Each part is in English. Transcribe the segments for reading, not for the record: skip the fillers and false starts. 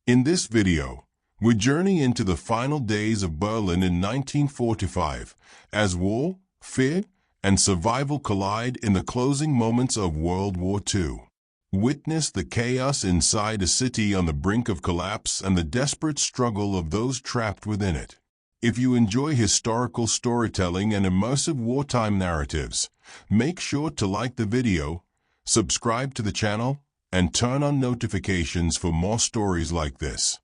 In this video, we journey into the final days of Berlin in 1945 as war, fear, and survival collide in the closing moments of World War II. Witness the chaos inside a city on the brink of collapse and the desperate struggle of those trapped within it. If you enjoy historical storytelling and immersive wartime narratives, make sure to like the video, subscribe to the channel, and turn on notifications for more stories like this.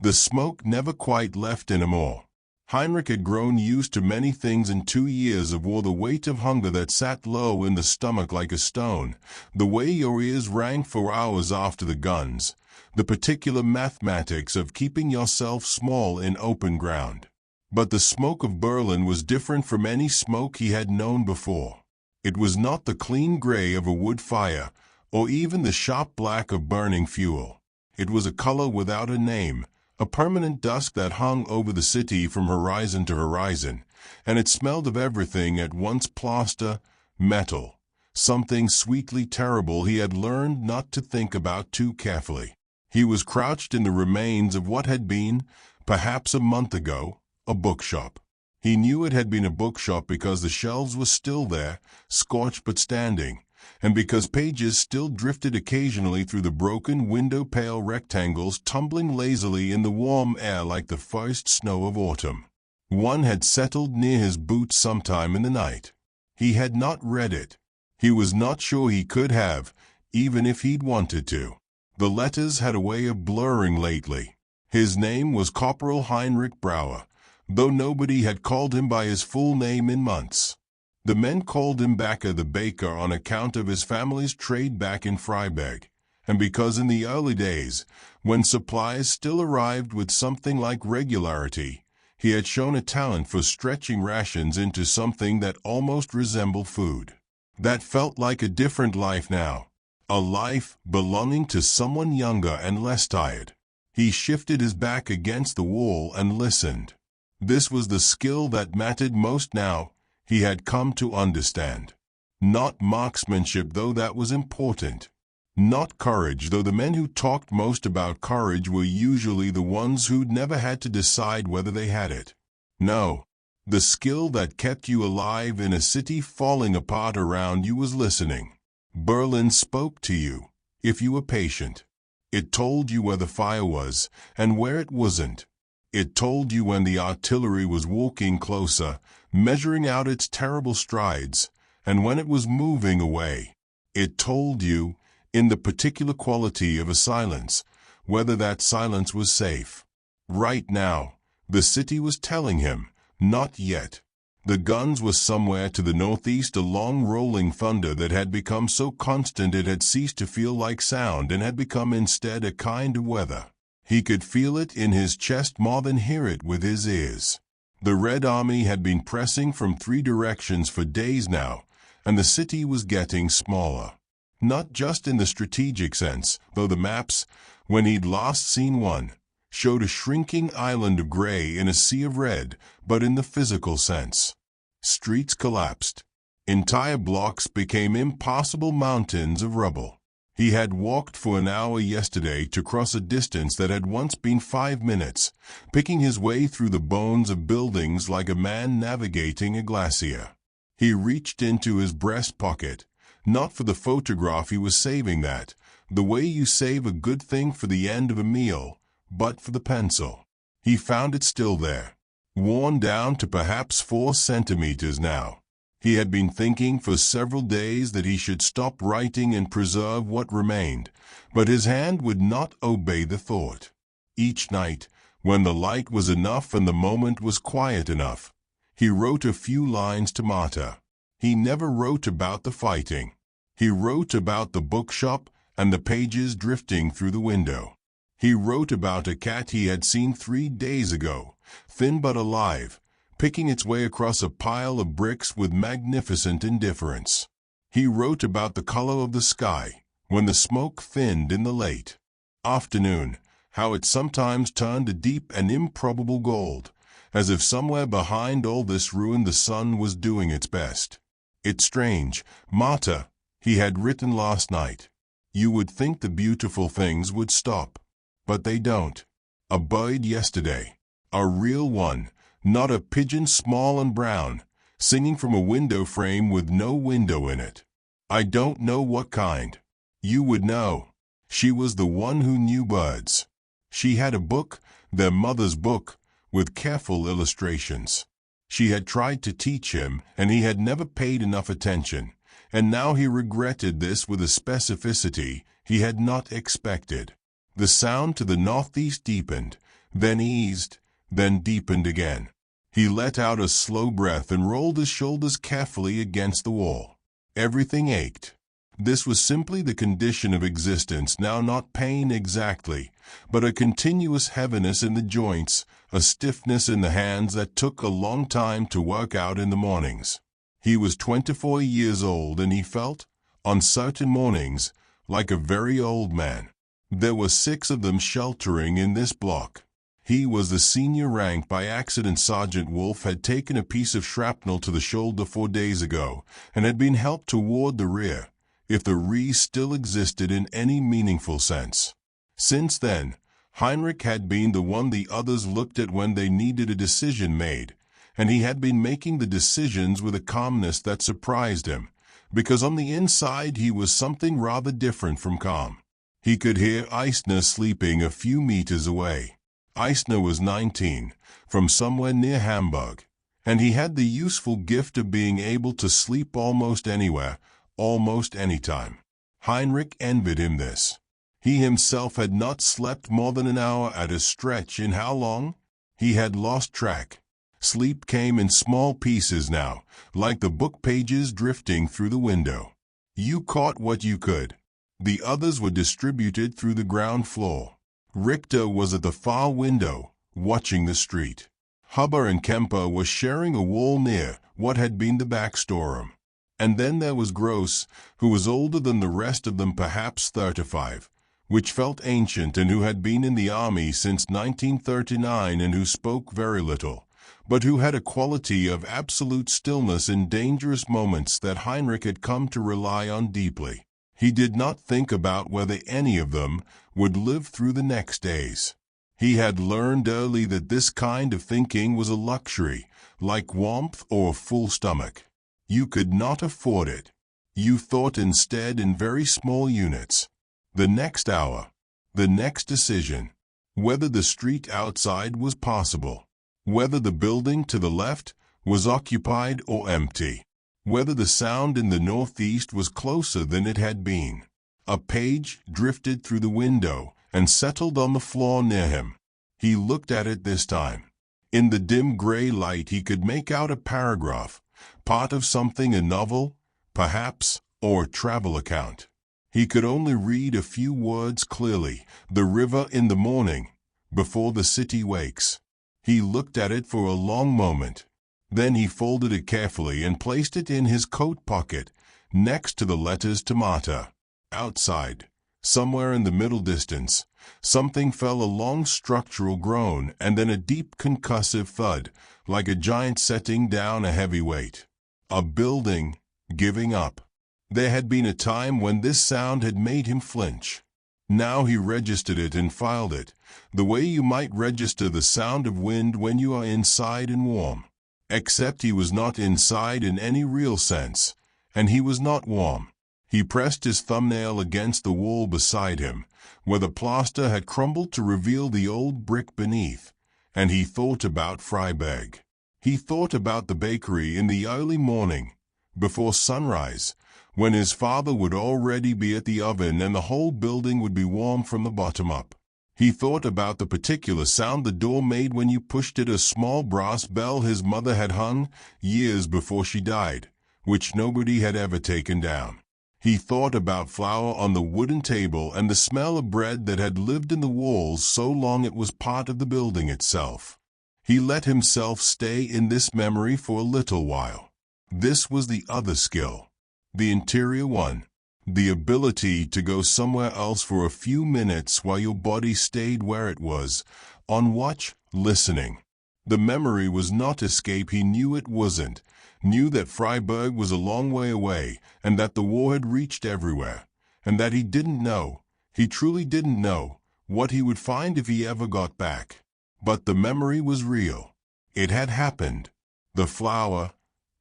The smoke never quite left anymore. Heinrich had grown used to many things in 2 years of war: the weight of hunger that sat low in the stomach like a stone, the way your ears rang for hours after the guns, the particular mathematics of keeping yourself small in open ground. But the smoke of Berlin was different from any smoke he had known before. It was not the clean gray of a wood fire, or even the sharp black of burning fuel. It was a color without a name, a permanent dusk that hung over the city from horizon to horizon, and it smelled of everything at once: plaster, metal, something sweetly terrible he had learned not to think about too carefully. He was crouched in the remains of what had been, perhaps a month ago, a bookshop. He knew it had been a bookshop because the shelves were still there, scorched but standing, and because pages still drifted occasionally through the broken window-pane rectangles, tumbling lazily in the warm air like the first snow of autumn. One had settled near his boots sometime in the night. He had not read it. He was not sure he could have, even if he'd wanted to. The letters had a way of blurring lately. His name was Corporal Heinrich Brauer, though nobody had called him by his full name in months. The men called him Backer the Baker on account of his family's trade back in Freiberg, and because in the early days, when supplies still arrived with something like regularity, he had shown a talent for stretching rations into something that almost resembled food. That felt like a different life now, a life belonging to someone younger and less tired. He shifted his back against the wall and listened. This was the skill that mattered most now, he had come to understand. Not marksmanship, though that was important. Not courage, though the men who talked most about courage were usually the ones who'd never had to decide whether they had it. No, the skill that kept you alive in a city falling apart around you was listening. Berlin spoke to you, if you were patient. It told you where the fire was and where it wasn't. It told you when the artillery was walking closer, measuring out its terrible strides, and when it was moving away. It told you, in the particular quality of a silence, whether that silence was safe. Right now, the city was telling him, not yet. The guns were somewhere to the northeast, a long rolling thunder that had become so constant it had ceased to feel like sound and had become instead a kind of weather. He could feel it in his chest more than hear it with his ears. The Red Army had been pressing from 3 directions for days now, and the city was getting smaller. Not just in the strategic sense, though the maps, when he'd last seen one, showed a shrinking island of gray in a sea of red, but in the physical sense. Streets collapsed. Entire blocks became impassable mountains of rubble. He had walked for an hour yesterday to cross a distance that had once been 5 minutes, picking his way through the bones of buildings like a man navigating a glacier. He reached into his breast pocket, not for the photograph he was saving that, the way you save a good thing for the end of a meal, but for the pencil. He found it still there, worn down to perhaps 4 centimeters now. He had been thinking for several days that he should stop writing and preserve what remained, but his hand would not obey the thought. Each night, when the light was enough and the moment was quiet enough, he wrote a few lines to Marta. He never wrote about the fighting. He wrote about the bookshop and the pages drifting through the window. He wrote about a cat he had seen 3 days ago, thin but alive, picking its way across a pile of bricks with magnificent indifference. He wrote about the color of the sky, when the smoke thinned in the late afternoon, how it sometimes turned a deep and improbable gold, as if somewhere behind all this ruin the sun was doing its best. It's strange, Marta, he had written last night. You would think the beautiful things would stop. But they don't. A bird yesterday. A real one, not a pigeon small and brown, singing from a window frame with no window in it. I don't know what kind. You would know. She was the one who knew birds. She had a book, their mother's book, with careful illustrations. She had tried to teach him, and he had never paid enough attention, and now he regretted this with a specificity he had not expected. The sound to the northeast deepened, then eased, then deepened again. He let out a slow breath and rolled his shoulders carefully against the wall. Everything ached. This was simply the condition of existence now, not pain exactly, but a continuous heaviness in the joints, a stiffness in the hands that took a long time to work out in the mornings. He was 24 years old, and he felt, on certain mornings, like a very old man. There were 6 of them sheltering in this block. He was the senior rank. By accident, Sergeant Wolf had taken a piece of shrapnel to the shoulder 4 days ago and had been helped toward the rear, if the re still existed in any meaningful sense. Since then, Heinrich had been the one the others looked at when they needed a decision made, and he had been making the decisions with a calmness that surprised him, because on the inside he was something rather different from calm. He could hear Eisner sleeping a few meters away. Eisner was 19, from somewhere near Hamburg, and he had the useful gift of being able to sleep almost anywhere, almost any time. Heinrich envied him this. He himself had not slept more than an hour at a stretch in how long? He had lost track. Sleep came in small pieces now, like the book pages drifting through the window. You caught what you could. The others were distributed through the ground floor. Richter was at the far window, watching the street. Huber and Kemper were sharing a wall near what had been the back storeroom. And then there was Gross, who was older than the rest of them, perhaps 35, which felt ancient, and who had been in the army since 1939 and who spoke very little, but who had a quality of absolute stillness in dangerous moments that Heinrich had come to rely on deeply. He did not think about whether any of them would live through the next days. He had learned early that this kind of thinking was a luxury, like warmth or a full stomach. You could not afford it. You thought instead in very small units. The next hour, the next decision, whether the street outside was passable, whether the building to the left was occupied or empty, whether the sound in the northeast was closer than it had been. A page drifted through the window and settled on the floor near him. He looked at it this time. In the dim gray light he could make out a paragraph, part of something, a novel, perhaps, or a travel account. He could only read a few words clearly. The river in the morning, before the city wakes. He looked at it for a long moment. Then he folded it carefully and placed it in his coat pocket, next to the letters to Marta. Outside, somewhere in the middle distance, something fell, a long structural groan, and then a deep concussive thud, like a giant setting down a heavy weight. A building giving up. There had been a time when this sound had made him flinch. Now he registered it and filed it, the way you might register the sound of wind when you are inside and warm. Except he was not inside in any real sense, and he was not warm. He pressed his thumbnail against the wall beside him, where the plaster had crumbled to reveal the old brick beneath, and he thought about Freiberg. He thought about the bakery in the early morning, before sunrise, when his father would already be at the oven and the whole building would be warm from the bottom up. He thought about the particular sound the door made when you pushed it, a small brass bell his mother had hung years before she died, which nobody had ever taken down. He thought about flour on the wooden table and the smell of bread that had lived in the walls so long it was part of the building itself. He let himself stay in this memory for a little while. This was the other skill, the interior one, the ability to go somewhere else for a few minutes while your body stayed where it was, on watch, listening. The memory was not escape. He knew it wasn't, knew that Freiberg was a long way away, and that the war had reached everywhere, and that he didn't know, he truly didn't know, what he would find if he ever got back. But the memory was real. It had happened. The flower,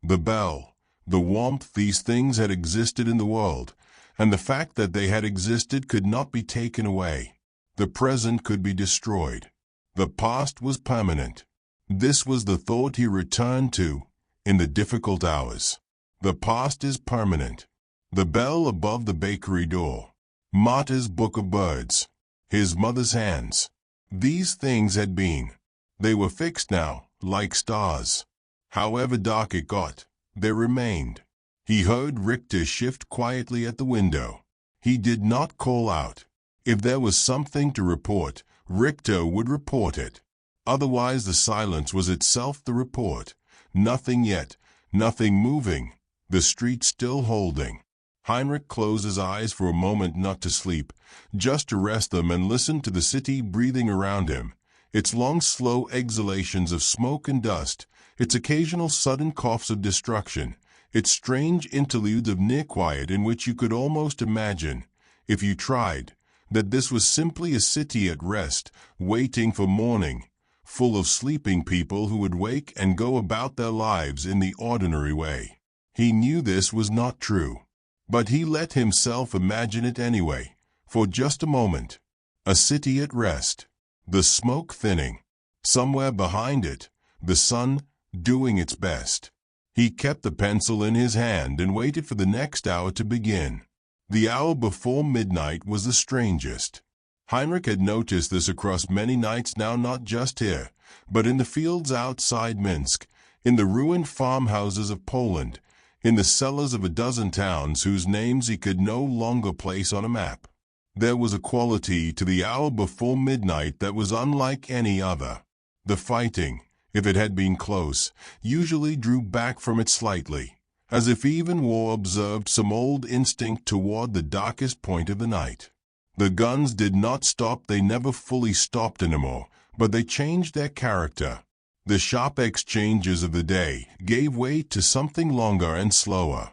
the bell, the warmth, these things had existed in the world, and the fact that they had existed could not be taken away. The present could be destroyed. The past was permanent. This was the thought he returned to in the difficult hours. The past is permanent. The bell above the bakery door, Marta's book of birds, his mother's hands. These things had been. They were fixed now, like stars. However dark it got, they remained. He heard Richter shift quietly at the window. He did not call out. If there was something to report, Richter would report it. Otherwise the silence was itself the report. Nothing yet, nothing moving, the street still holding. Heinrich closed his eyes for a moment, not to sleep, just to rest them and listen to the city breathing around him, its long slow exhalations of smoke and dust, its occasional sudden coughs of destruction, its strange interludes of near quiet in which you could almost imagine, if you tried, that this was simply a city at rest, waiting for morning, full of sleeping people who would wake and go about their lives in the ordinary way. He knew this was not true, but he let himself imagine it anyway, for just a moment. A city at rest, the smoke thinning, somewhere behind it, the sun doing its best. He kept the pencil in his hand and waited for the next hour to begin. The hour before midnight was the strangest. Heinrich had noticed this across many nights now, not just here, but in the fields outside Minsk, in the ruined farmhouses of Poland, in the cellars of a dozen towns whose names he could no longer place on a map. There was a quality to the hour before midnight that was unlike any other. The fighting, if it had been close, usually drew back from it slightly, as if even war observed some old instinct toward the darkest point of the night. The guns did not stop, they never fully stopped anymore, but they changed their character. The sharp exchanges of the day gave way to something longer and slower.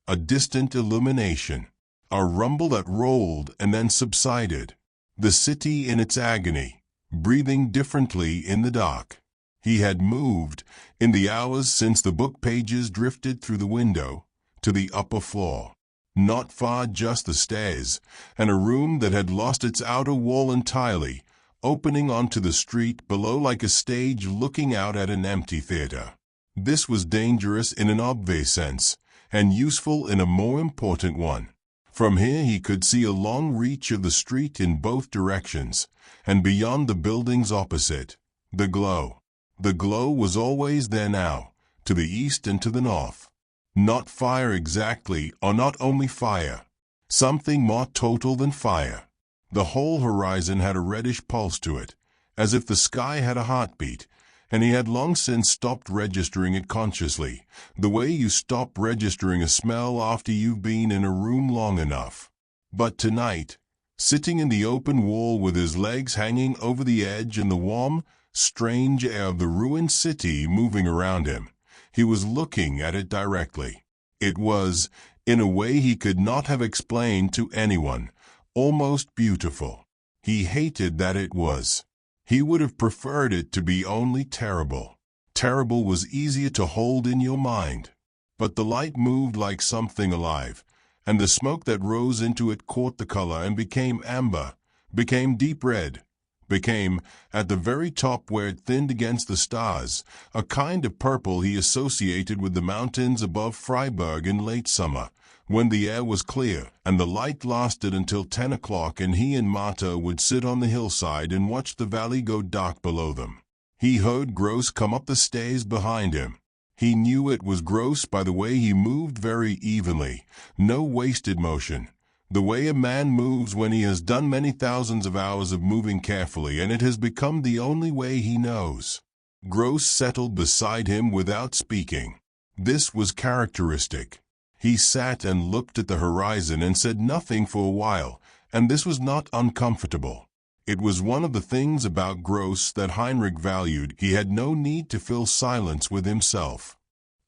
A distant illumination, a rumble that rolled and then subsided. The city in its agony, breathing differently in the dark. He had moved, in the hours since the book pages drifted through the window, to the upper floor. Not far, just the stairs, and a room that had lost its outer wall entirely, opening onto the street below like a stage looking out at an empty theater. This was dangerous in an obvious sense, and useful in a more important one. From here he could see a long reach of the street in both directions, and beyond the buildings opposite, the glow. The glow was always there now, to the east and to the north. Not fire exactly, or not only fire. Something more total than fire. The whole horizon had a reddish pulse to it, as if the sky had a heartbeat, and he had long since stopped registering it consciously, the way you stop registering a smell after you've been in a room long enough. But tonight, sitting in the open wall with his legs hanging over the edge and the warm, strange air of the ruined city moving around him, he was looking at it directly. It was, in a way he could not have explained to anyone, almost beautiful. He hated that it was. He would have preferred it to be only terrible. Terrible was easier to hold in your mind. But the light moved like something alive, and the smoke that rose into it caught the color and became amber, became deep red, became, at the very top where it thinned against the stars, a kind of purple he associated with the mountains above Freiburg in late summer, when the air was clear and the light lasted until 10 o'clock and he and Marta would sit on the hillside and watch the valley go dark below them. He heard Gross come up the stairs behind him. He knew it was Gross by the way he moved, very evenly, no wasted motion. The way a man moves when he has done many thousands of hours of moving carefully, and it has become the only way he knows. Gross settled beside him without speaking. This was characteristic. He sat and looked at the horizon and said nothing for a while, and this was not uncomfortable. It was one of the things about Gross that Heinrich valued. He had no need to fill silence with himself.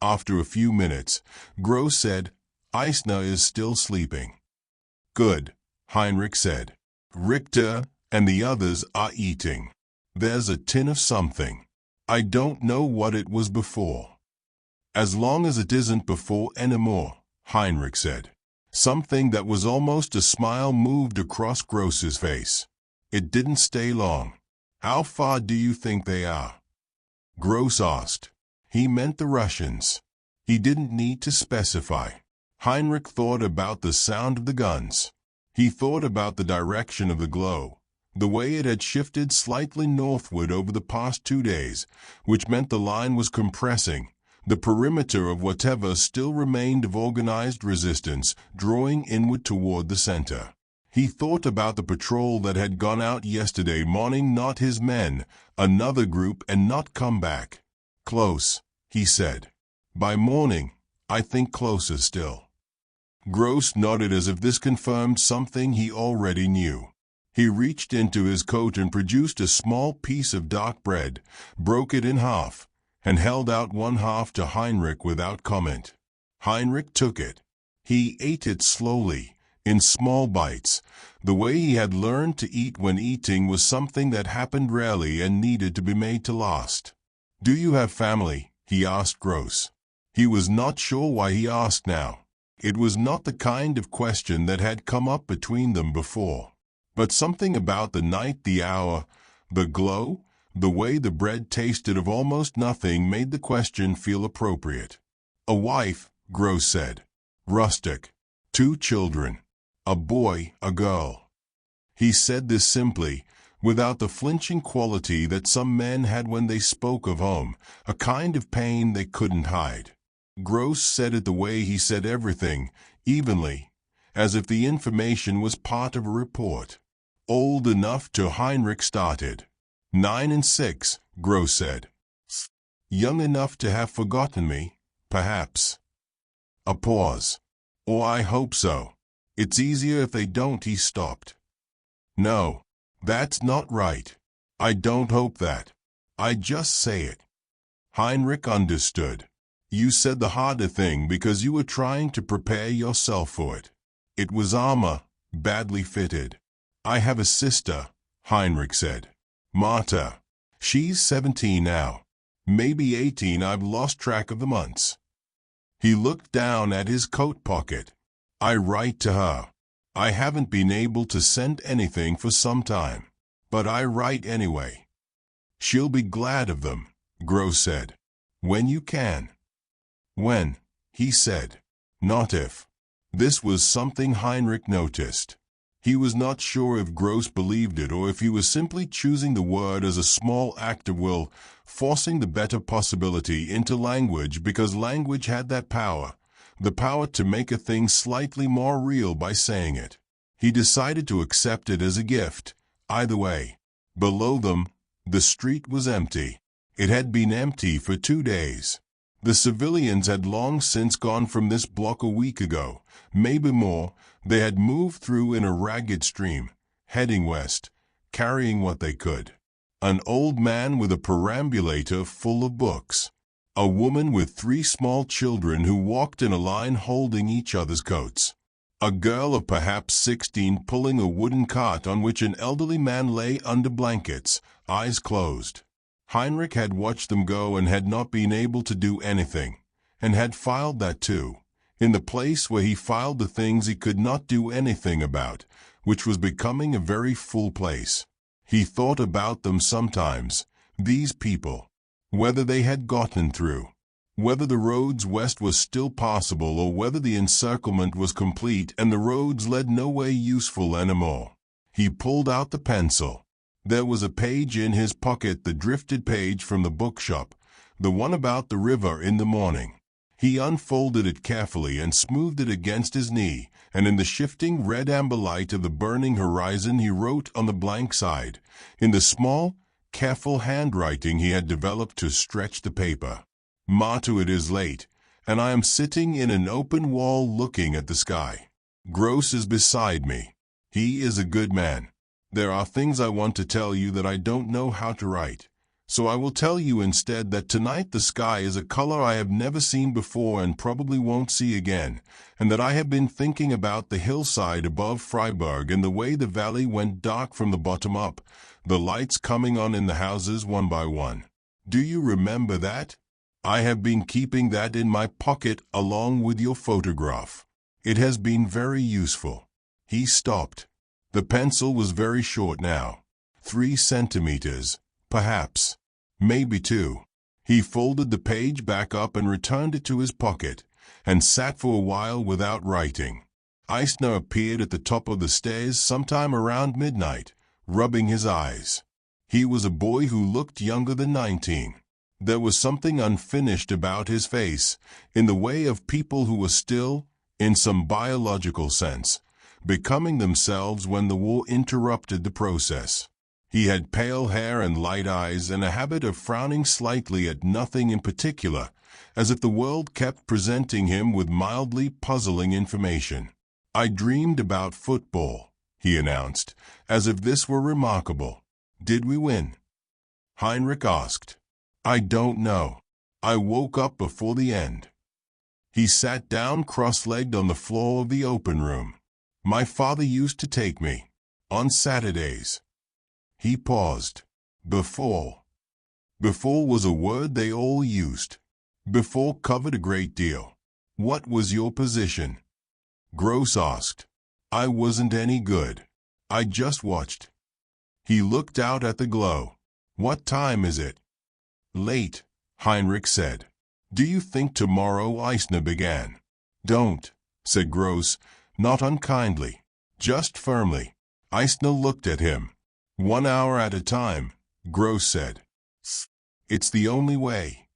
After a few minutes, Gross said, "Eisner is still sleeping." "Good," Heinrich said. "Richter, and the others are eating. There's a tin of something. I don't know what it was before. As long as it isn't before anymore, Heinrich said. Something that was almost a smile moved across Gross's face. It didn't stay long. How far do you think they are? Gross asked. He meant the Russians. He didn't need to specify. Heinrich thought about the sound of the guns. He thought about the direction of the glow, the way it had shifted slightly northward over the past 2 days, which meant the line was compressing, the perimeter of whatever still remained of organized resistance drawing inward toward the center. He thought about the patrol that had gone out yesterday morning, not his men, another group, and not come back. Close, he said. By morning, I think closer still. Gross nodded as if this confirmed something he already knew. He reached into his coat and produced a small piece of dark bread, broke it in half, and held out one half to Heinrich without comment. Heinrich took it. He ate it slowly, in small bites. The way he had learned to eat when eating was something that happened rarely and needed to be made to last. Do you have family? He asked Gross. He was not sure why he asked now. It was not the kind of question that had come up between them before. But something about the night, the hour, the glow, the way the bread tasted of almost nothing made the question feel appropriate. A wife, Gross said. Rustic. 2 children. A boy, a girl. He said this simply, without the flinching quality that some men had when they spoke of home, a kind of pain they couldn't hide. Gross said it the way he said everything, evenly, as if the information was part of a report. Old enough to Heinrich started. 9 and 6, Gross said. Young enough to have forgotten me, perhaps. A pause. Oh, I hope so. It's easier if they don't, he stopped. No, that's not right. I don't hope that. I just say it. Heinrich understood. You said the harder thing because you were trying to prepare yourself for it. It was armor, badly fitted. I have a sister, Heinrich said. Marta. She's 17 now. Maybe 18, I've lost track of the months. He looked down at his coat pocket. I write to her. I haven't been able to send anything for some time, but I write anyway. She'll be glad of them, Gross said. When you can. When, he said. Not if. This was something Heinrich noticed. He was not sure if Gross believed it or if he was simply choosing the word as a small act of will, forcing the better possibility into language because language had that power, the power to make a thing slightly more real by saying it. He decided to accept it as a gift, either way. Below them, the street was empty. It had been empty for 2 days. The civilians had long since gone from this block a week ago, maybe more. They had moved through in a ragged stream, heading west, carrying what they could. An old man with a perambulator full of books. A woman with 3 small children who walked in a line holding each other's coats. A girl of perhaps 16 pulling a wooden cart on which an elderly man lay under blankets, eyes closed. Heinrich had watched them go and had not been able to do anything, and had filed that too, in the place where he filed the things he could not do anything about, which was becoming a very full place. He thought about them sometimes, these people, whether they had gotten through, whether the roads west was still possible or whether the encirclement was complete and the roads led no way useful anymore. He pulled out the pencil. There was a page in his pocket, the drifted page from the bookshop, the one about the river in the morning. He unfolded it carefully and smoothed it against his knee, and in the shifting red-amber light of the burning horizon he wrote on the blank side, in the small, careful handwriting he had developed to stretch the paper. Marta, it is late, and I am sitting in an open wall looking at the sky. Gross is beside me. He is a good man. There are things I want to tell you that I don't know how to write. So I will tell you instead that tonight the sky is a color I have never seen before and probably won't see again, and that I have been thinking about the hillside above Freiburg and the way the valley went dark from the bottom up, the lights coming on in the houses one by one. Do you remember that? I have been keeping that in my pocket along with your photograph. It has been very useful." He stopped. The pencil was very short now. 3 centimeters, perhaps. Maybe 2. He folded the page back up and returned it to his pocket, and sat for a while without writing. Eisner appeared at the top of the stairs sometime around midnight, rubbing his eyes. He was a boy who looked younger than 19. There was something unfinished about his face, in the way of people who were still, in some biological sense, becoming themselves when the war interrupted the process. He had pale hair and light eyes and a habit of frowning slightly at nothing in particular, as if the world kept presenting him with mildly puzzling information. "I dreamed about football," he announced, as if this were remarkable. "Did we win?" Heinrich asked. "I don't know. I woke up before the end." He sat down cross-legged on the floor of the open room. "My father used to take me. On Saturdays." He paused. Before. Before was a word they all used. Before covered a great deal. "What was your position?" Gross asked. "I wasn't any good. I just watched." He looked out at the glow. "What time is it?" "Late," Heinrich said. "Do you think tomorrow?" Eisner began. "Don't," said Gross, not unkindly, just firmly. Eisner looked at him. "1 hour at a time," Gross said. "It's the only way."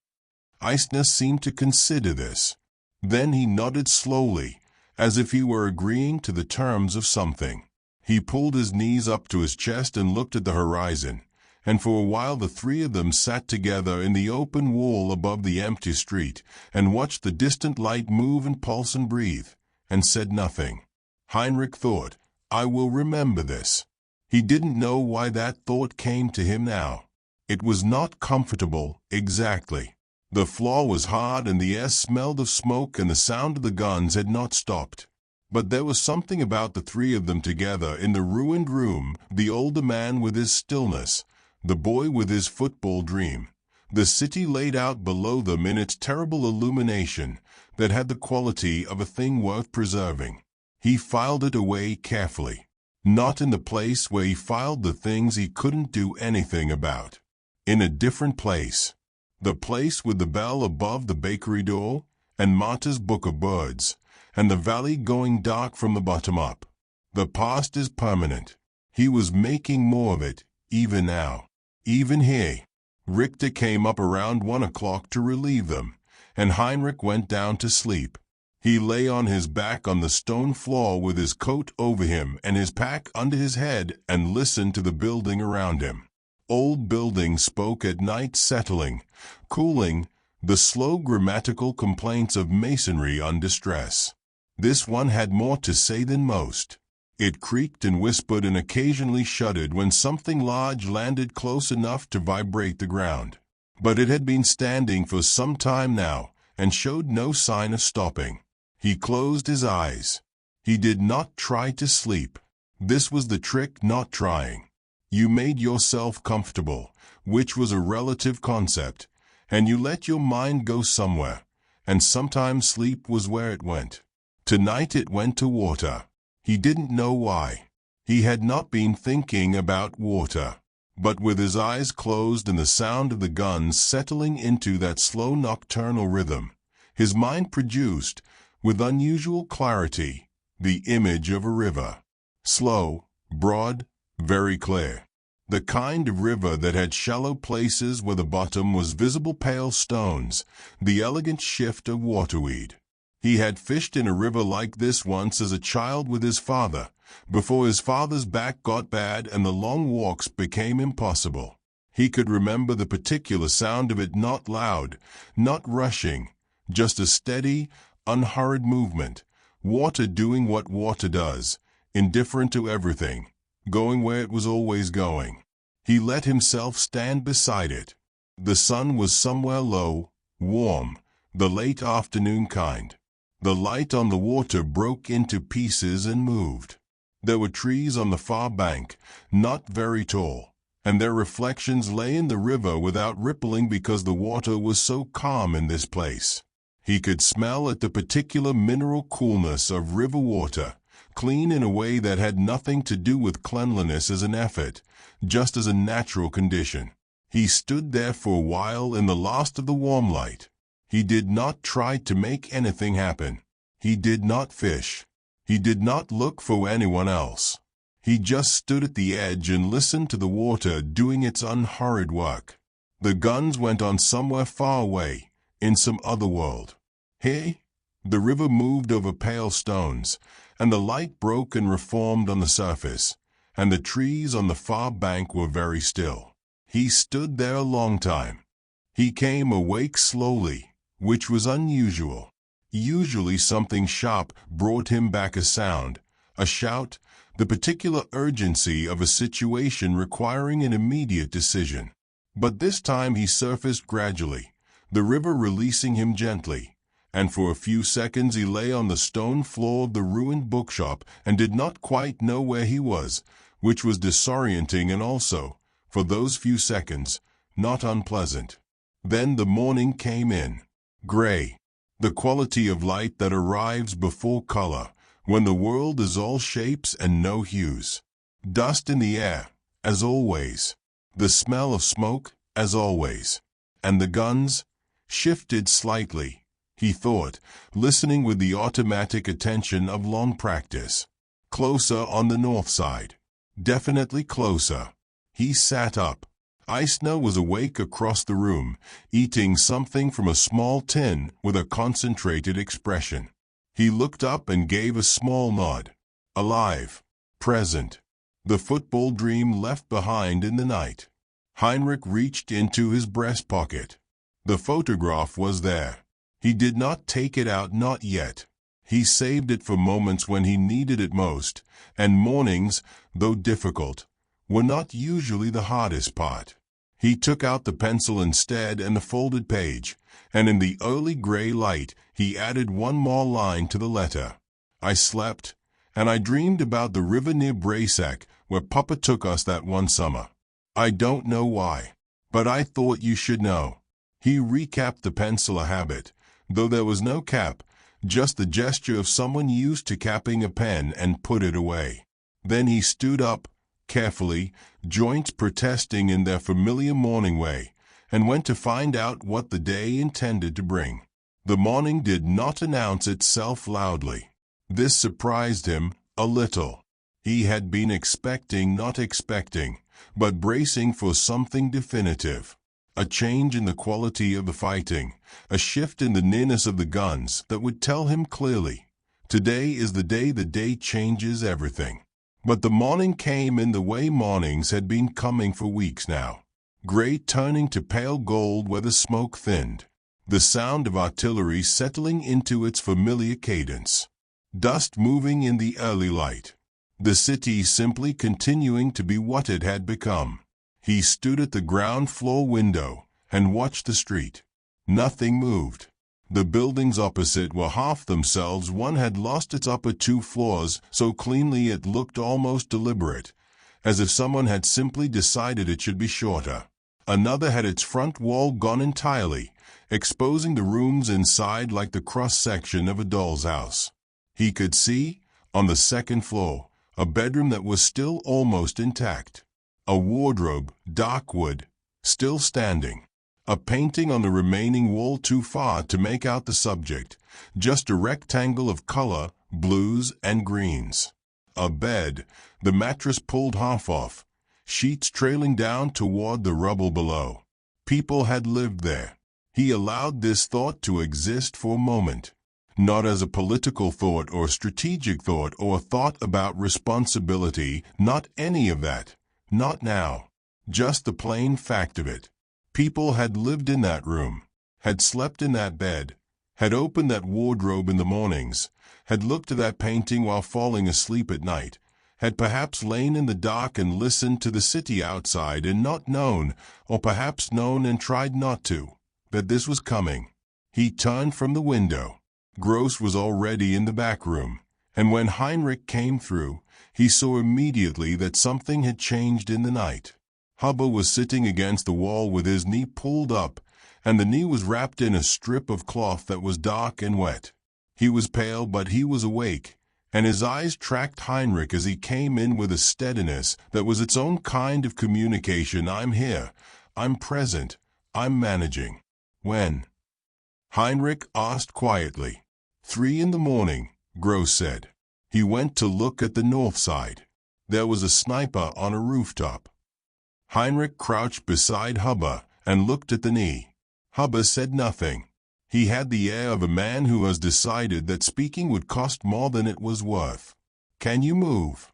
Eisner seemed to consider this. Then he nodded slowly, as if he were agreeing to the terms of something. He pulled his knees up to his chest and looked at the horizon, and for a while the 3 of them sat together in the open wall above the empty street, and watched the distant light move and pulse and breathe, and said nothing. Heinrich thought, "I will remember this." He didn't know why that thought came to him now. It was not comfortable, exactly. The floor was hard and the air smelled of smoke and the sound of the guns had not stopped. But there was something about the 3 of them together in the ruined room, the older man with his stillness, the boy with his football dream, the city laid out below them in its terrible illumination, that had the quality of a thing worth preserving. He filed it away carefully. Not in the place where he filed the things he couldn't do anything about. In a different place. The place with the bell above the bakery door, and Marta's book of birds, and the valley going dark from the bottom up. The past is permanent. He was making more of it, even now. Even here. Richter came up around 1 o'clock to relieve them, and Heinrich went down to sleep. He lay on his back on the stone floor with his coat over him and his pack under his head and listened to the building around him. Old buildings spoke at night, settling, cooling, the slow grammatical complaints of masonry on distress. This one had more to say than most. It creaked and whispered and occasionally shuddered when something large landed close enough to vibrate the ground. But it had been standing for some time now and showed no sign of stopping. He closed his eyes. He did not try to sleep. This was the trick, not trying. You made yourself comfortable, which was a relative concept, and you let your mind go somewhere, and sometimes sleep was where it went. Tonight it went to water. He didn't know why. He had not been thinking about water. But with his eyes closed and the sound of the guns settling into that slow nocturnal rhythm, his mind produced, with unusual clarity, the image of a river. Slow, broad, very clear. The kind of river that had shallow places where the bottom was visible pale stones, the elegant shift of waterweed. He had fished in a river like this once as a child with his father, before his father's back got bad and the long walks became impossible. He could remember the particular sound of it, not loud, not rushing, just a steady, unhurried movement, water doing what water does, indifferent to everything, going where it was always going. He let himself stand beside it. The sun was somewhere low, warm, the late afternoon kind. The light on the water broke into pieces and moved. There were trees on the far bank, not very tall, and their reflections lay in the river without rippling because the water was so calm in this place. He could smell at the particular mineral coolness of river water, clean in a way that had nothing to do with cleanliness as an effort, just as a natural condition. He stood there for a while in the last of the warm light. He did not try to make anything happen. He did not fish. He did not look for anyone else. He just stood at the edge and listened to the water doing its unhurried work. The guns went on somewhere far away, in some other world. Here, the river moved over pale stones, and the light broke and reformed on the surface, and the trees on the far bank were very still. He stood there a long time. He came awake slowly, which was unusual. Usually something sharp brought him back a sound, a shout, the particular urgency of a situation requiring an immediate decision. But this time he surfaced gradually, the river releasing him gently, and for a few seconds he lay on the stone floor of the ruined bookshop and did not quite know where he was, which was disorienting and also, for those few seconds, not unpleasant. Then the morning came in. Gray. The quality of light that arrives before color, when the world is all shapes and no hues. Dust in the air, as always. The smell of smoke, as always. And the guns shifted slightly, he thought, listening with the automatic attention of long practice. Closer on the north side. Definitely closer. He sat up. Eisner was awake across the room, eating something from a small tin with a concentrated expression. He looked up and gave a small nod. Alive. Present. The football dream left behind in the night. Heinrich reached into his breast pocket. The photograph was there. He did not take it out, not yet. He saved it for moments when he needed it most, and mornings, though difficult, were not usually the hardest part. He took out the pencil instead and the folded page, and in the early gray light he added one more line to the letter. I slept, and I dreamed about the river near Braysac, where Papa took us that one summer. I don't know why, but I thought you should know. He recapped the pencil, a habit, though there was no cap, just the gesture of someone used to capping a pen, and put it away. Then he stood up, carefully, joints protesting in their familiar morning way, and went to find out what the day intended to bring. The morning did not announce itself loudly. This surprised him a little. He had been expecting, not expecting, but bracing for something definitive. A change in the quality of the fighting, a shift in the nearness of the guns that would tell him clearly, today is the day changes everything. But the morning came in the way mornings had been coming for weeks now. Gray turning to pale gold where the smoke thinned. The sound of artillery settling into its familiar cadence. Dust moving in the early light. The city simply continuing to be what it had become. He stood at the ground floor window and watched the street. Nothing moved. The buildings opposite were half themselves. One had lost its upper 2 floors so cleanly it looked almost deliberate, as if someone had simply decided it should be shorter. Another had its front wall gone entirely, exposing the rooms inside like the cross-section of a doll's house. He could see, on the 2nd floor, a bedroom that was still almost intact. A wardrobe, dark wood, still standing. A painting on the remaining wall too far to make out the subject, just a rectangle of color, blues and greens. A bed, the mattress pulled half off, sheets trailing down toward the rubble below. People had lived there. He allowed this thought to exist for a moment, not as a political thought or strategic thought or a thought about responsibility, not any of that, not now, just the plain fact of it. People had lived in that room, had slept in that bed, had opened that wardrobe in the mornings, had looked at that painting while falling asleep at night, had perhaps lain in the dark and listened to the city outside and not known, or perhaps known and tried not to, that this was coming. He turned from the window. Gross was already in the back room, and when Heinrich came through, he saw immediately that something had changed in the night. Hubba was sitting against the wall with his knee pulled up, and the knee was wrapped in a strip of cloth that was dark and wet. He was pale, but he was awake, and his eyes tracked Heinrich as he came in with a steadiness that was its own kind of communication. "I'm here. I'm present. I'm managing." "When?" Heinrich asked quietly. 3 in the morning, Gross said. He went to look at the north side. There was a sniper on a rooftop. Heinrich crouched beside Hubba and looked at the knee. Hubba said nothing. He had the air of a man who has decided that speaking would cost more than it was worth. "Can you move?"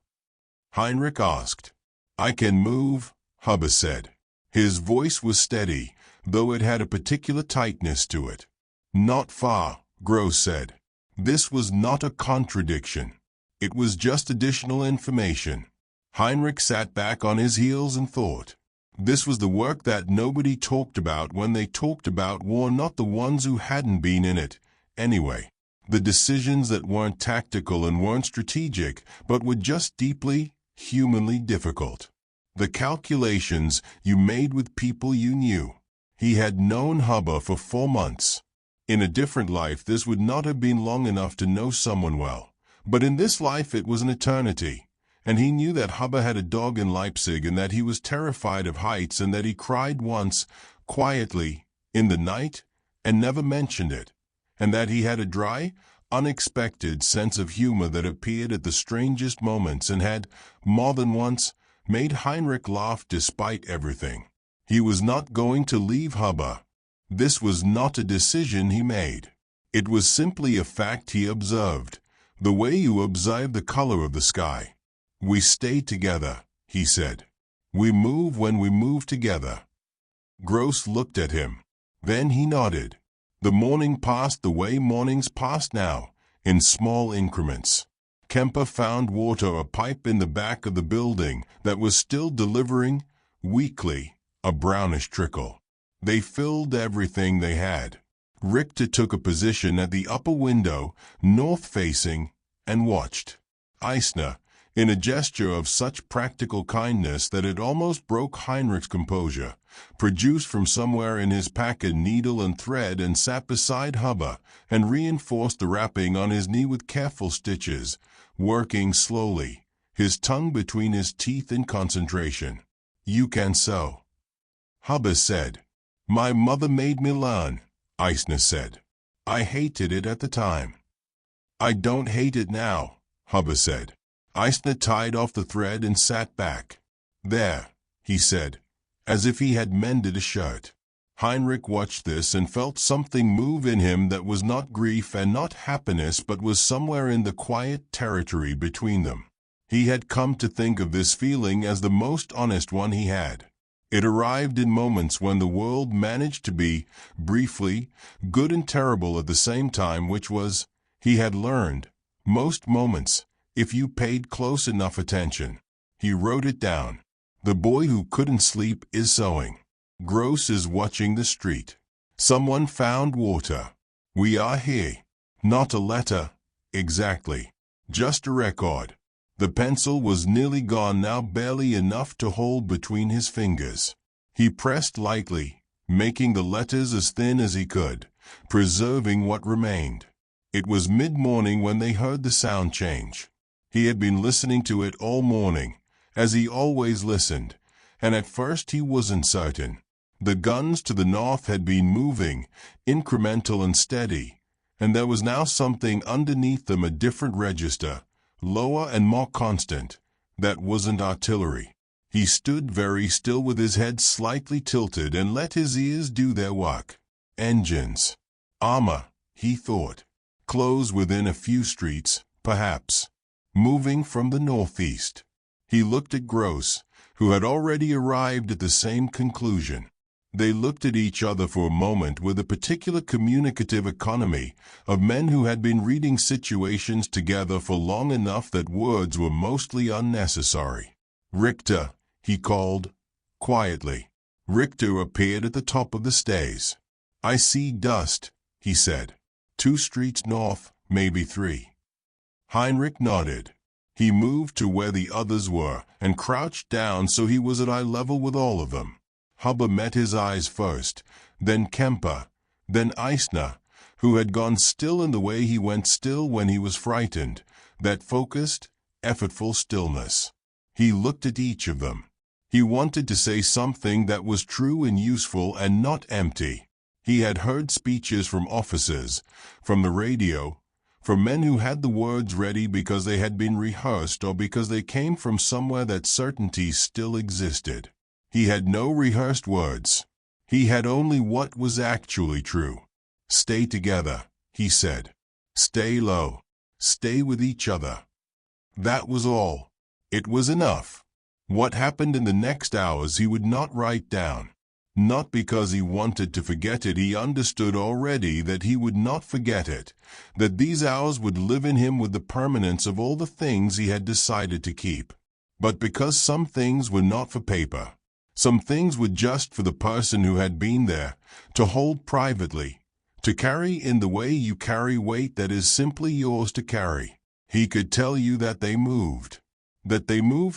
Heinrich asked. "I can move," Hubba said. His voice was steady, though it had a particular tightness to it. "Not far," Gross said. This was not a contradiction. It was just additional information. Heinrich sat back on his heels and thought. This was the work that nobody talked about when they talked about war, not the ones who hadn't been in it, anyway. The decisions that weren't tactical and weren't strategic, but were just deeply, humanly difficult. The calculations you made with people you knew. He had known Hubba for 4 months. In a different life, this would not have been long enough to know someone well. But in this life, it was an eternity. And he knew that Hubba had a dog in Leipzig and that he was terrified of heights and that he cried once, quietly, in the night, and never mentioned it. And that he had a dry, unexpected sense of humor that appeared at the strangest moments and had, more than once, made Heinrich laugh despite everything. He was not going to leave Hubba. This was not a decision he made. It was simply a fact he observed, the way you observe the color of the sky. "We stay together," he said. "We move when we move together." Gross looked at him. Then he nodded. The morning passed the way mornings passed now, in small increments. Kemper found water, a pipe in the back of the building that was still delivering, weakly, a brownish trickle. They filled everything they had. Richter took a position at the upper window, north-facing, and watched. Eisner, in a gesture of such practical kindness that it almost broke Heinrich's composure, produced from somewhere in his pack a needle and thread and sat beside Hubba and reinforced the wrapping on his knee with careful stitches, working slowly, his tongue between his teeth in concentration. "You can sew," Hubba said. "My mother made me learn," Eisner said. "I hated it at the time." "I don't hate it now," Hubba said. Eisner tied off the thread and sat back. "There," he said, as if he had mended a shirt. Heinrich watched this and felt something move in him that was not grief and not happiness, but was somewhere in the quiet territory between them. He had come to think of this feeling as the most honest one he had. It arrived in moments when the world managed to be, briefly, good and terrible at the same time, which was, he had learned, most moments, if you paid close enough attention. He wrote it down. The boy who couldn't sleep is sewing. Gross is watching the street. Someone found water. We are here. Not a letter, exactly. Just a record. The pencil was nearly gone now, barely enough to hold between his fingers. He pressed lightly, making the letters as thin as he could, preserving what remained. It was mid-morning when they heard the sound change. He had been listening to it all morning, as he always listened, and at first he wasn't certain. The guns to the north had been moving, incremental and steady, and there was now something underneath them, a different register, lower and more constant, that wasn't artillery. He stood very still with his head slightly tilted and let his ears do their work. Engines. Armor, he thought. Close within a few streets, perhaps. Moving from the northeast. He looked at Gross, who had already arrived at the same conclusion. They looked at each other for a moment with a particular communicative economy of men who had been reading situations together for long enough that words were mostly unnecessary. "Richter," he called, quietly. Richter appeared at the top of the stairs. "I see dust," he said. "2 streets north, maybe 3. Heinrich nodded. He moved to where the others were and crouched down so he was at eye level with all of them. Huber met his eyes first, then Kemper, then Eisner, who had gone still in the way he went still when he was frightened, that focused, effortful stillness. He looked at each of them. He wanted to say something that was true and useful and not empty. He had heard speeches from officers, from the radio, from men who had the words ready because they had been rehearsed or because they came from somewhere that certainty still existed. He had no rehearsed words. He had only what was actually true. "Stay together," he said. "Stay low. Stay with each other." That was all. It was enough. What happened in the next hours he would not write down. Not because he wanted to forget it, he understood already that he would not forget it, that these hours would live in him with the permanence of all the things he had decided to keep. But because some things were not for paper. Some things were just for the person who had been there, to hold privately, to carry in the way you carry weight that is simply yours to carry. He could tell you that they moved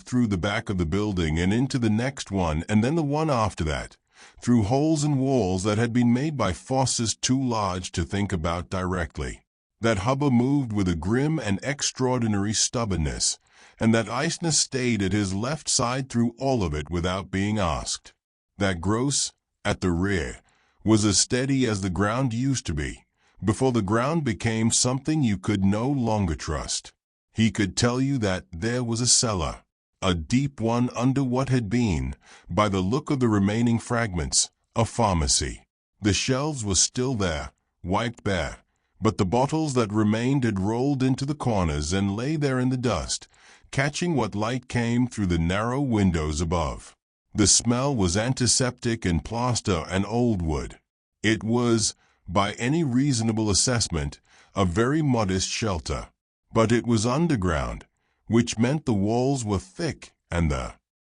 through the back of the building and into the next one and then the one after that, through holes in walls that had been made by forces too large to think about directly. That Huber moved with a grim and extraordinary stubbornness, and that Eisner stayed at his left side through all of it without being asked. That Gross, at the rear, was as steady as the ground used to be, before the ground became something you could no longer trust. He could tell you that there was a cellar, a deep one under what had been, by the look of the remaining fragments, a pharmacy. The shelves were still there, wiped bare, but the bottles that remained had rolled into the corners and lay there in the dust, catching what light came through the narrow windows above. The smell was antiseptic and plaster and old wood. It was, by any reasonable assessment, a very modest shelter. But it was underground, which meant the walls were thick and the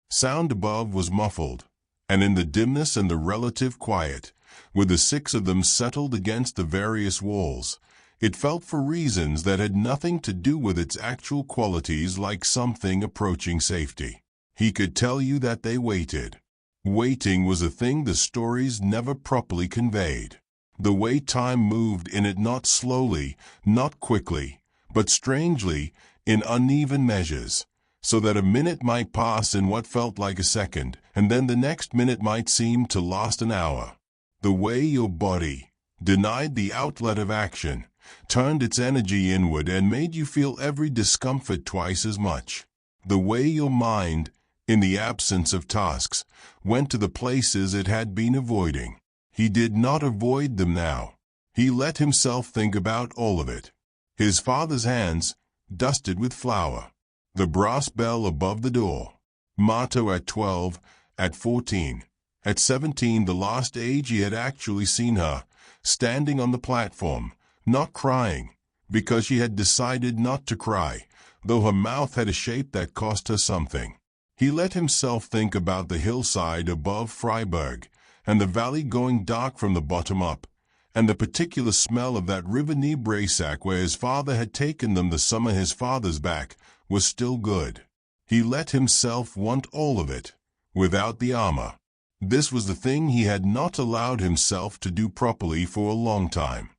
sound above was muffled. And in the dimness and the relative quiet, with the 6 of them settled against the various walls, it felt for reasons that had nothing to do with its actual qualities like something approaching safety. He could tell you that they waited. Waiting was a thing the stories never properly conveyed. The way time moved in it, not slowly, not quickly, but strangely, in uneven measures, so that a minute might pass in what felt like a second, and then the next minute might seem to last an hour. The way your body, denied the outlet of action, turned its energy inward and made you feel every discomfort twice as much. The way your mind, in the absence of tasks, went to the places it had been avoiding. He did not avoid them now. He let himself think about all of it. His father's hands, dusted with flour. The brass bell above the door. Motto at 12, at 14, at 17, the last age he had actually seen her, standing on the platform, not crying, because she had decided not to cry, though her mouth had a shape that cost her something. He let himself think about the hillside above Freiburg, and the valley going dark from the bottom up, and the particular smell of that river near Braysac where his father had taken them the summer his father's back was still good. He let himself want all of it, without the armor. This was the thing he had not allowed himself to do properly for a long time.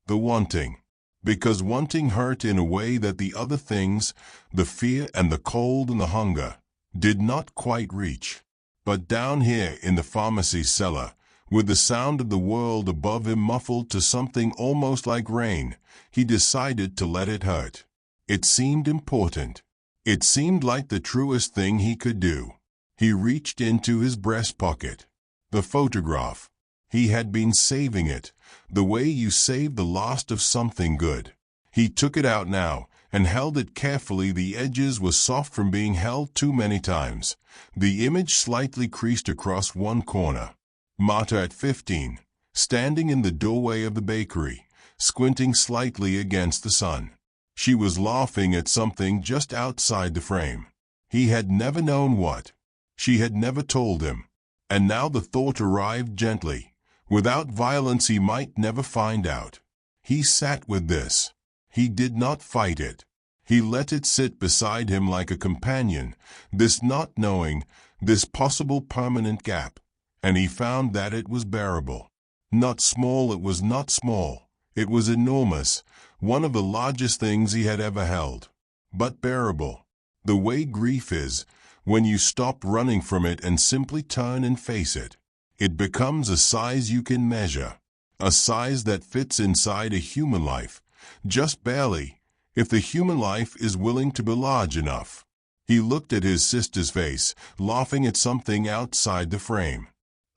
The wanting. Because wanting hurt in a way that the other things, the fear and the cold and the hunger, did not quite reach. But down here in the pharmacy cellar, with the sound of the world above him muffled to something almost like rain, he decided to let it hurt. It seemed important. It seemed like the truest thing he could do. He reached into his breast pocket. The photograph. He had been saving it, the way you save the last of something good. He took it out now, and held it carefully. The edges were soft from being held too many times. The image slightly creased across one corner. Marta at 15, standing in the doorway of the bakery, squinting slightly against the sun. She was laughing at something just outside the frame. He had never known what. She had never told him. And now the thought arrived gently. Without violence he might never find out. He sat with this. He did not fight it. He let it sit beside him like a companion, this not knowing, this possible permanent gap. And he found that it was bearable. Not small, it was not small. It was enormous, one of the largest things he had ever held. But bearable. The way grief is, when you stop running from it and simply turn and face it. It becomes a size you can measure. A size that fits inside a human life. Just barely, if the human life is willing to be large enough. He looked at his sister's face, laughing at something outside the frame.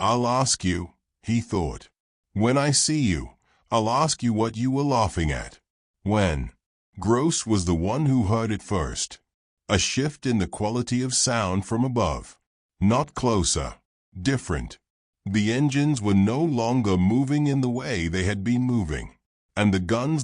"I'll ask you," he thought. "When I see you, I'll ask you what you were laughing at." When? Gross was the one who heard it first. A shift in the quality of sound from above. Not closer. Different. The engines were no longer moving in the way they had been moving. And the guns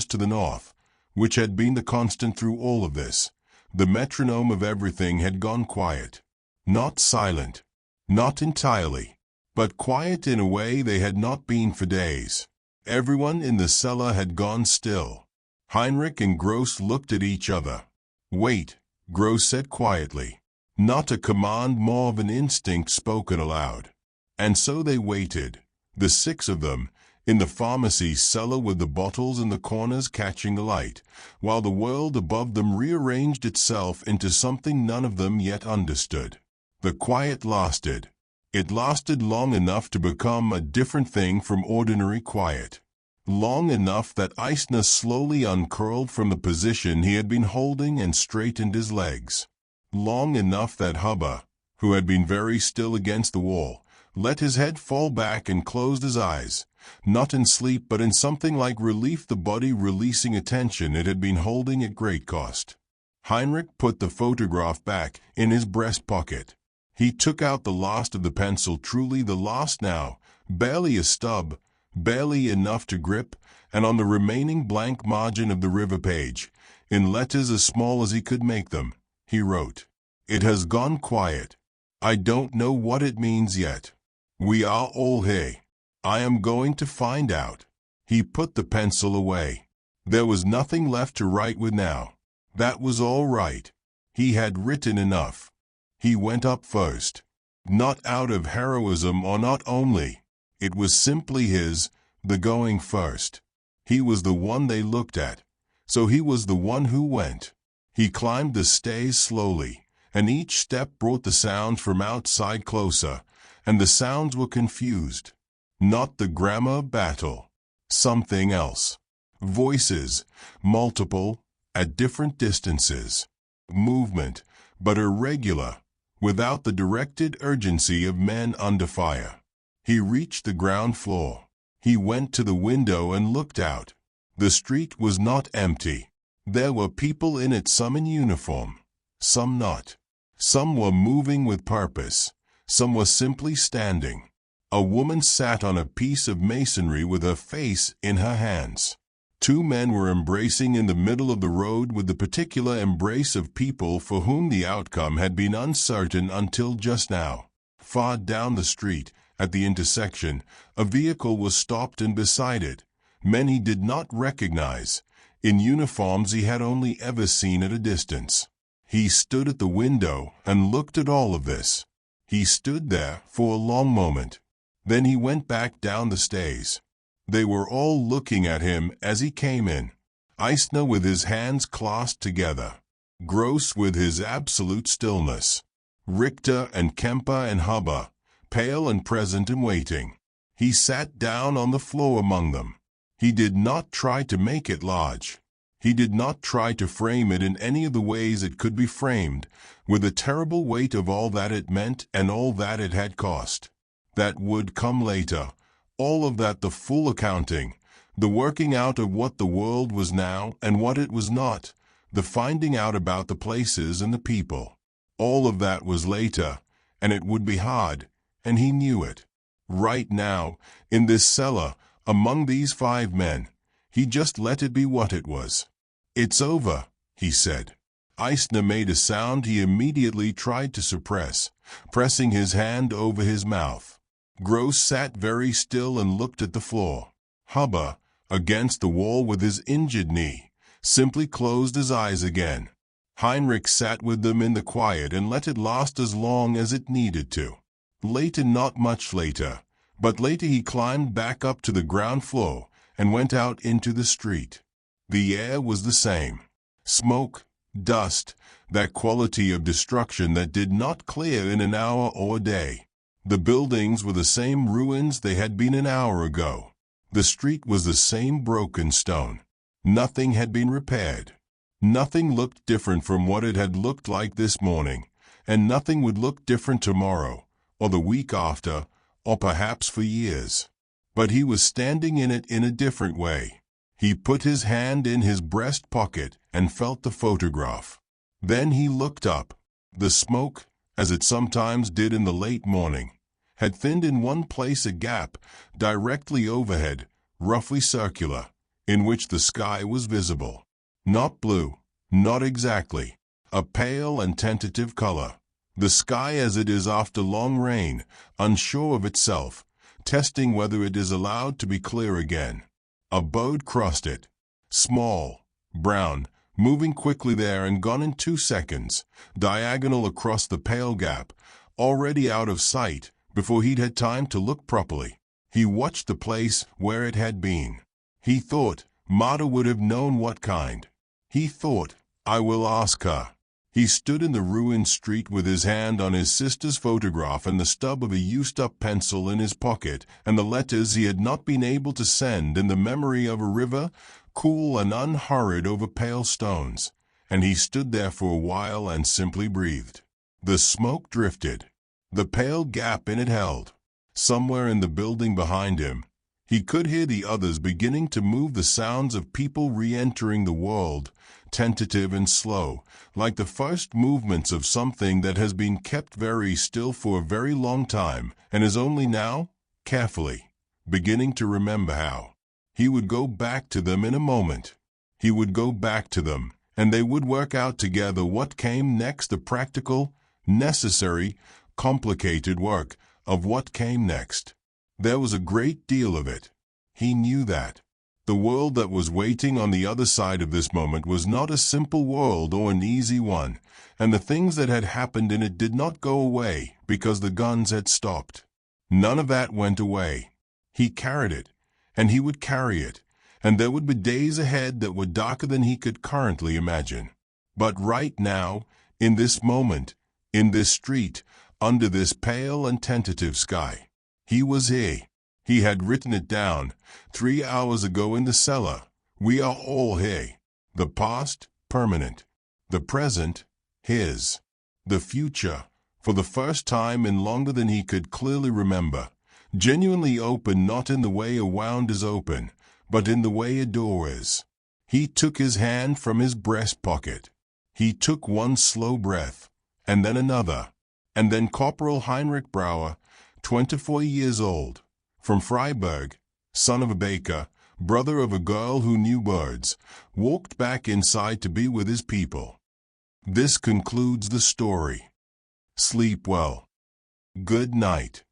to the north, which had been the constant through all of this, the metronome of everything, had gone quiet. Not silent. Not entirely. But quiet in a way they had not been for days. Everyone in the cellar had gone still. Heinrich and Gross looked at each other. "Wait," Gross said quietly. Not a command, more of an instinct spoken aloud. And so they waited, the six of them, in the pharmacy cellar with the bottles in the corners catching the light, while the world above them rearranged itself into something none of them yet understood. The quiet lasted. It lasted long enough to become a different thing from ordinary quiet. Long enough that Eisner slowly uncurled from the position he had been holding and straightened his legs. Long enough that Huber, who had been very still against the wall, let his head fall back and closed his eyes, not in sleep but in something like relief, the body releasing a tension it had been holding at great cost. Heinrich put the photograph back in his breast pocket. He took out the last of the pencil, truly the last now, barely a stub, barely enough to grip, and on the remaining blank margin of the river page, in letters as small as he could make them, he wrote, "It has gone quiet. I don't know what it means yet. We are all here. I am going to find out." He put the pencil away. There was nothing left to write with now. That was all right. He had written enough. He went up first. Not out of heroism or not only. It was simply the going first. He was the one they looked at, so he was the one who went. He climbed the stairs slowly, and each step brought the sounds from outside closer, and the sounds were confused. Not the grammar of battle. Something else. Voices, multiple, at different distances. Movement, but irregular, without the directed urgency of men under fire. He reached the ground floor. He went to the window and looked out. The street was not empty. There were people in it, some in uniform, some not. Some were moving with purpose. Some were simply standing. A woman sat on a piece of masonry with her face in her hands. Two men were embracing in the middle of the road with the particular embrace of people for whom the outcome had been uncertain until just now. Far down the street, at the intersection, a vehicle was stopped, and beside it, men he did not recognize, in uniforms he had only ever seen at a distance. He stood at the window and looked at all of this. He stood there for a long moment. Then he went back down the stairs. They were all looking at him as he came in. Eisner with his hands clasped together. Gross with his absolute stillness. Richter and Kemper and Huber, pale and present and waiting. He sat down on the floor among them. He did not try to make it large. He did not try to frame it in any of the ways it could be framed, with the terrible weight of all that it meant and all that it had cost. That would come later. All of that, the full accounting, the working out of what the world was now and what it was not, the finding out about the places and the people. All of that was later, and it would be hard, and he knew it. Right now, in this cellar, among these 5 men, he just let it be what it was. "It's over," he said. Eisner made a sound he immediately tried to suppress, pressing his hand over his mouth. Gross sat very still and looked at the floor. Huber, against the wall with his injured knee, simply closed his eyes again. Heinrich sat with them in the quiet and let it last as long as it needed to. Later, not much later, but later he climbed back up to the ground floor and went out into the street. The air was the same. Smoke, dust, that quality of destruction that did not clear in an hour or a day. The buildings were the same ruins they had been an hour ago. The street was the same broken stone. Nothing had been repaired. Nothing looked different from what it had looked like this morning, and nothing would look different tomorrow, or the week after, or perhaps for years. But he was standing in it in a different way. He put his hand in his breast pocket and felt the photograph. Then he looked up. The smoke, as it sometimes did in the late morning, had thinned in one place, a gap directly overhead, roughly circular, in which the sky was visible. Not blue, not exactly. A pale and tentative color. The sky as it is after long rain, unsure of itself, testing whether it is allowed to be clear again. A boat crossed it. Small, brown, moving quickly there and gone in 2 seconds, diagonal across the pale gap, already out of sight before he'd had time to look properly. He watched the place where it had been. He thought Marta would have known what kind. He thought, "I will ask her." He stood in the ruined street with his hand on his sister's photograph and the stub of a used-up pencil in his pocket and the letters he had not been able to send, in the memory of a river, cool and unhurried over pale stones. And he stood there for a while and simply breathed. The smoke drifted. The pale gap in it held. Somewhere in the building behind him, he could hear the others beginning to move, the sounds of people re-entering the world, tentative and slow, like the first movements of something that has been kept very still for a very long time and is only now, carefully, beginning to remember how. He would go back to them in a moment. He would go back to them, and they would work out together what came next, the practical, necessary, complicated work of what came next. There was a great deal of it. He knew that. The world that was waiting on the other side of this moment was not a simple world or an easy one, and the things that had happened in it did not go away because the guns had stopped. None of that went away. He carried it, and he would carry it, and there would be days ahead that were darker than he could currently imagine. But right now, in this moment, in this street, under this pale and tentative sky, he was he. He had written it down 3 hours ago in the cellar. We are all he. The past, permanent. The present, his. The future, for the first time in longer than he could clearly remember, genuinely open, not in the way a wound is open, but in the way a door is. He took his hand from his breast pocket. He took one slow breath, and then another, and then Corporal Heinrich Brauer, 24 years old, from Freiburg, son of a baker, brother of a girl who knew birds, walked back inside to be with his people. This concludes the story. Sleep well. Good night.